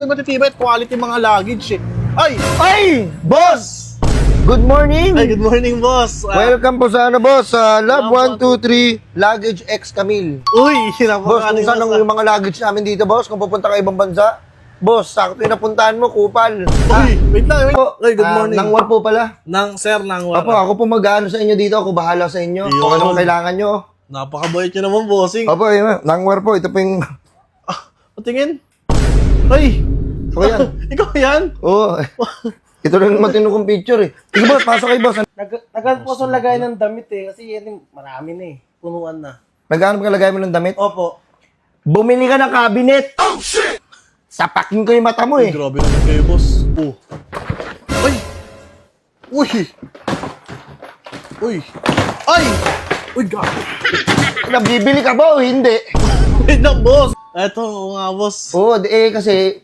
Matitibay at quality mga luggage eh. Ay! Boss! Good morning! Good morning, boss. Welcome po sa boss? Sa Love 123 Luggage X Camille. Uy, Boss, kung saan boss. yung mga luggage namin dito, boss? Kung pupunta ka ibang bansa? Boss, sakto yung napuntahan mo, Kupal. Wait lang. Po, Good morning. Nangwar po pala. Sir, Apo, ako po mag-ano sa inyo dito. Ako bahala sa inyo. Yun. Kung anong kailangan nyo. Napakabayot nyo naman, bossing. Apo, yun. Nangwar po. Ito po yung... Patingin. Ay, Ito yan. ikaw yan? Oo. Ito lang matino kong picture eh. Sige boss, pasok kayo boss. Naghanap po sa lagay ng damit eh. Kasi yan marami na eh. Punuan na. Naghanap ka lagay mo ng damit? Opo. Bumili ka ng cabinet! Oh shit! Sapakin ko yung mata mo eh. Grabe naman kayo, boss. Ay! Uy! Uy! Ay! Uy, gabi. Nabibili ka ba o hindi? Wait lang, boss. Eto nga, boss. Oo, kasi